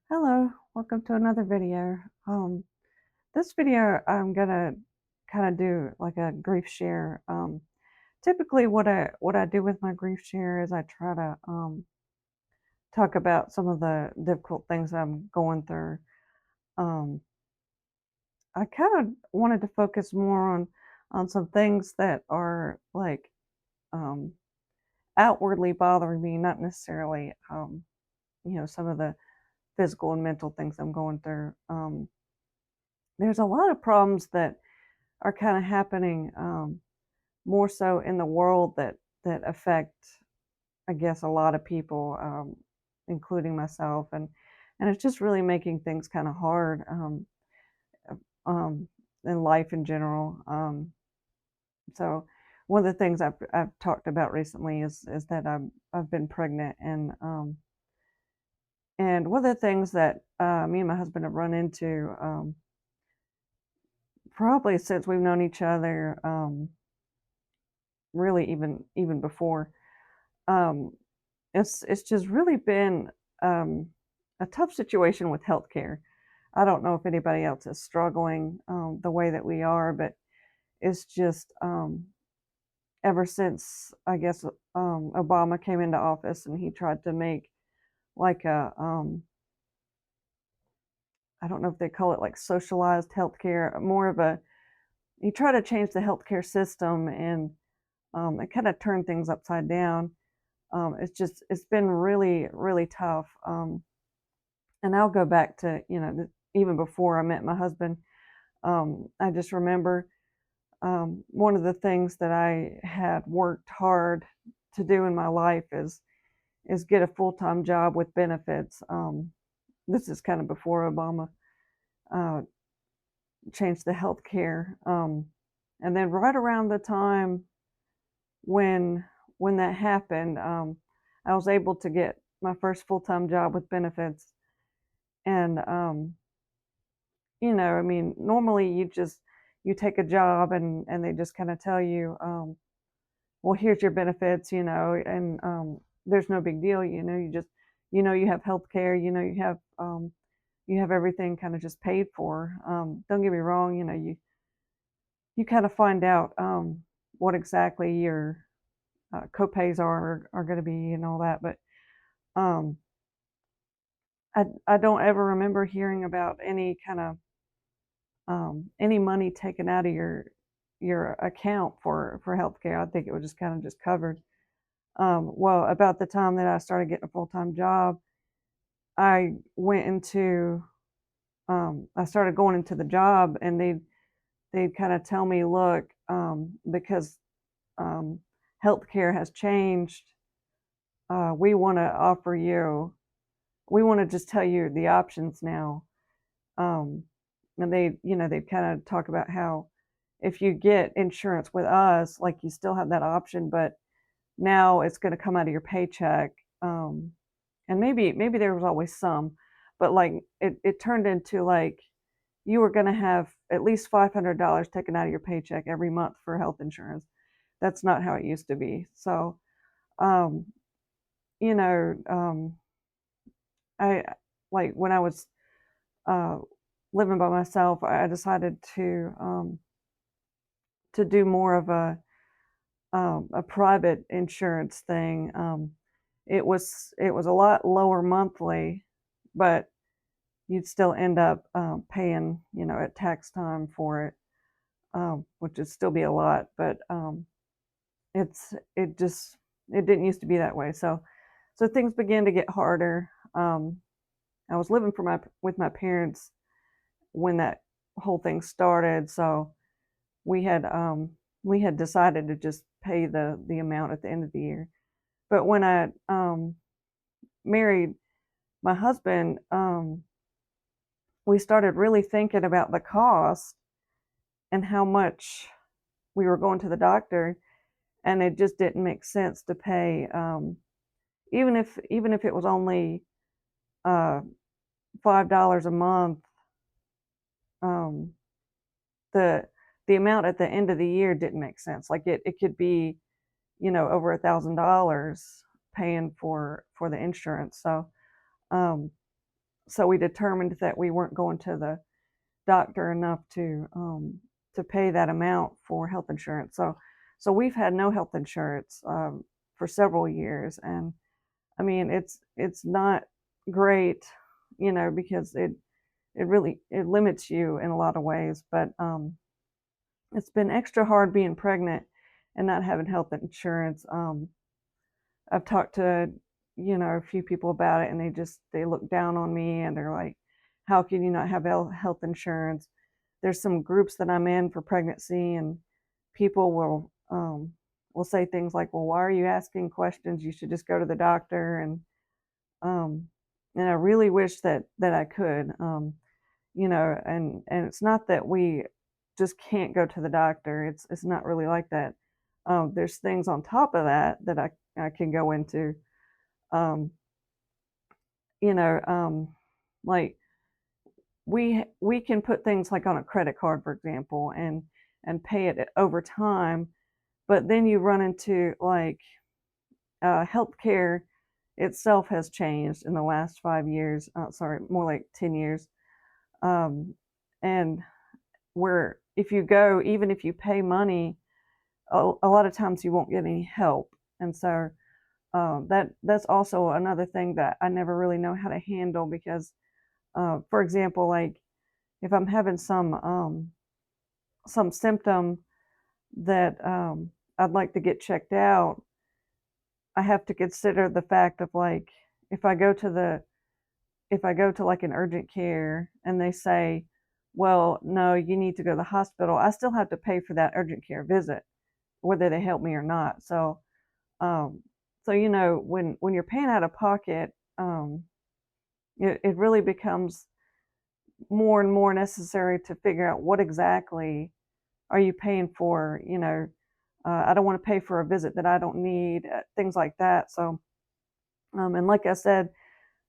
Hello, welcome to another video. This video I'm gonna kind of do like a grief share. Typically, what I do with my grief share is I try to talk about some of the difficult things I'm going through. Um, I kind of wanted to focus more on some things that are like um, outwardly bothering me, not necessarily some of the physical and mental things I'm going through. There's a lot of problems that are kind of happening more so in the world that affect, I guess, a lot of people, including myself, and it's just really making things kind of hard um, in life in general. So one of the things I've talked about recently is that I've been pregnant, and one of the things that me and my husband have run into probably since we've known each other, really even before. Um, it's just really been um, a tough situation with healthcare. I don't know if anybody else is struggling the way that we are, but it's just ever since I guess Obama came into office and he tried to make like a I don't know if they call it like socialized healthcare, more of a he tried to change the healthcare system and it kind of turned things upside down. It's been really tough. And I'll go back to, even before I met my husband. I just remember one of the things that I had worked hard to do in my life is get a full time job with benefits. This is kind of before Obama uh, changed the health care, and then right around the time when when that happened, I was able to get my first full time job with benefits, and I mean, normally you take a job and they just kind of tell you, well, here's your benefits, and there's no big deal, you just you have health care, you have everything kind of just paid for. Don't get me wrong, you kind of find out what exactly your copays are going to be and all that, but um, I don't ever remember hearing about any kind of any money taken out of your account for healthcare. I think it was just kind of just covered. Well, about the time that I started getting a full time job, I went into I started going into the job, and they'd kind of tell me, look, because um, healthcare has changed, we want to offer you, we want to just tell you the options now. Um, and they kind of talk about how if you get insurance with us, like you still have that option, but now it's going to come out of your paycheck. And maybe there was always some, but like it turned into like you were going to have at least $500 taken out of your paycheck every month for health insurance. That's not how it used to be. So, um, you know, I like when I was uh, living by myself, I decided to do more of a private insurance thing. It was a lot lower monthly, but you'd still end up paying, at tax time for it, which would still be a lot. But it just it didn't used to be that way. So things began to get harder. I was living with my parents when that whole thing started, so we had um, we had decided to just pay the amount at the end of the year. But when I married my husband, we started really thinking about the cost and how much we were going to the doctor, and it just didn't make sense to pay, even if it was only uh, $5 a month. Um, the the amount at the end of the year didn't make sense. Like it could be, over $1,000 paying for the insurance. So um, so we determined that we weren't going to the doctor enough to pay that amount for health insurance. So we've had no health insurance for several years, and I mean it's not great, because it limits you in a lot of ways. But it's been extra hard being pregnant and not having health insurance. I've talked to a few people about it, and they look down on me, and they're like, "How can you not have health insurance?" There's some groups that I'm in for pregnancy, and people will say things like, "Well, why are you asking questions? You should just go to the doctor." Um, and I really wish that I could, and it's not that we just can't go to the doctor. It's not really like that. There's things on top of that I can go into. Um, you know, like we can put things like on a credit card, for example, and pay it over time. But then you run into like healthcare itself has changed in the last 5 years. Sorry, more like 10 years. Um, and where if you go, even if you pay money, a lot of times you won't get any help. And so that's also another thing that I never really know how to handle because, for example, like if I'm having some symptom that I'd like to get checked out, I have to consider the fact of like if I go to the if I go to like an urgent care and they say, well, no, you need to go to the hospital, I still have to pay for that urgent care visit, whether they help me or not. Um, so when you're paying out of pocket, it really becomes more and more necessary to figure out what exactly are you paying for. I don't want to pay for a visit that I don't need, things like that. So, and like I said,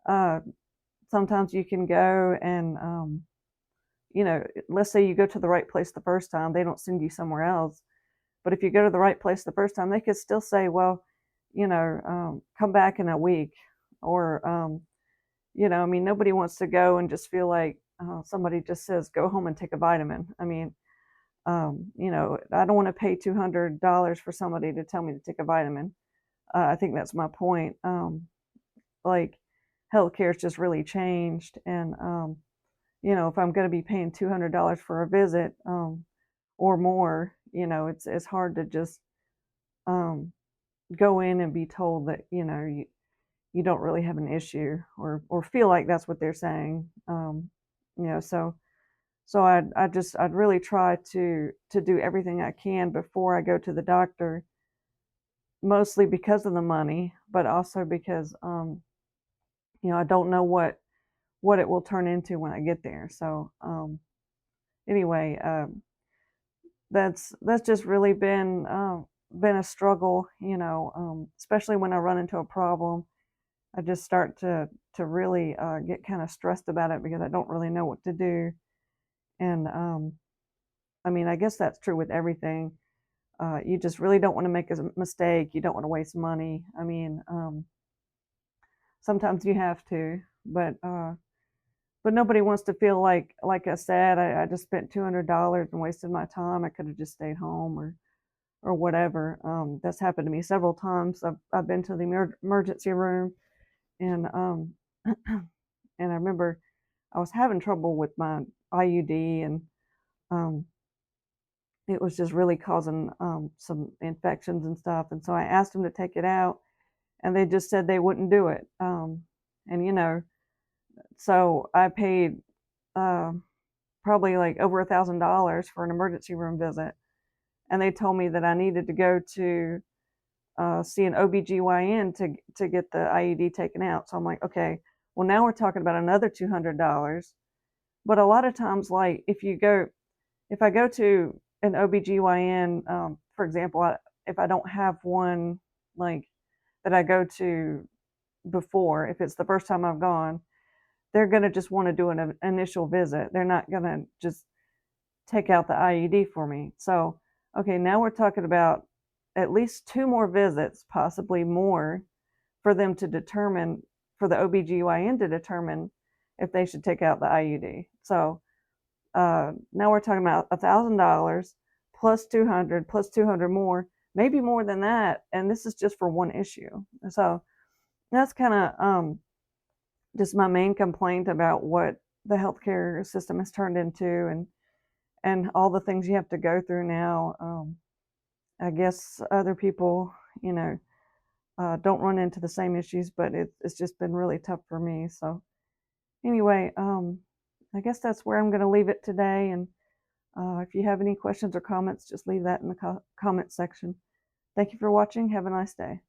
uh, sometimes you can go and let's say you go to the right place the first time, they don't send you somewhere else. But if you go to the right place the first time, they could still say, well, come back in a week. Or, I mean, nobody wants to go and just feel like somebody just says, go home and take a vitamin. I mean, I don't want to pay $200 for somebody to tell me to take a vitamin. I think that's my point. Like, healthcare has just really changed. And, if I'm going to be paying $200 for a visit or more, it's hard to just um, go in and be told that you don't really have an issue or feel like that's what they're saying. So I'd really try to do everything I can before I go to the doctor, mostly because of the money, but also because I don't know what it will turn into when I get there. So anyway, that's just really been a struggle, especially when I run into a problem. I just start to really get kind of stressed about it because I don't really know what to do. And I mean, I guess that's true with everything. You just really don't want to make a mistake. You don't want to waste money. I mean, sometimes you have to, but nobody wants to feel like I said, I just spent $200 and wasted my time. I could have just stayed home or whatever. That's happened to me several times. I've been to the emergency room, and and I remember I was having trouble with my IUD, and um, it was just really causing some infections and stuff. And so I asked them to take it out, and they just said they wouldn't do it. And so I paid uh, probably like over $1,000 for an emergency room visit, and they told me that I needed to go to see an OBGYN to get the IUD taken out. So I'm like, okay, well now we're talking about another $200. But a lot of times, like if I go to an OBGYN, for example, if I don't have one like that I go to before, if it's the first time I've gone, they're going to just want to do an initial visit. They're not going to just take out the IUD for me. So, okay, now we're talking about at least two more visits, possibly more, for them to determine, for the OBGYN to determine if they should take out the IUD. So now we're talking about $1,000 plus 200 plus 200 more, maybe more than that, and this is just for one issue. So that's kind of just my main complaint about what the healthcare system has turned into, and all the things you have to go through now. I guess other people, don't run into the same issues, but it's just been really tough for me. So anyway, I guess that's where I'm going to leave it today. And if you have any questions or comments, just leave that in the comment section. Thank you for watching. Have a nice day.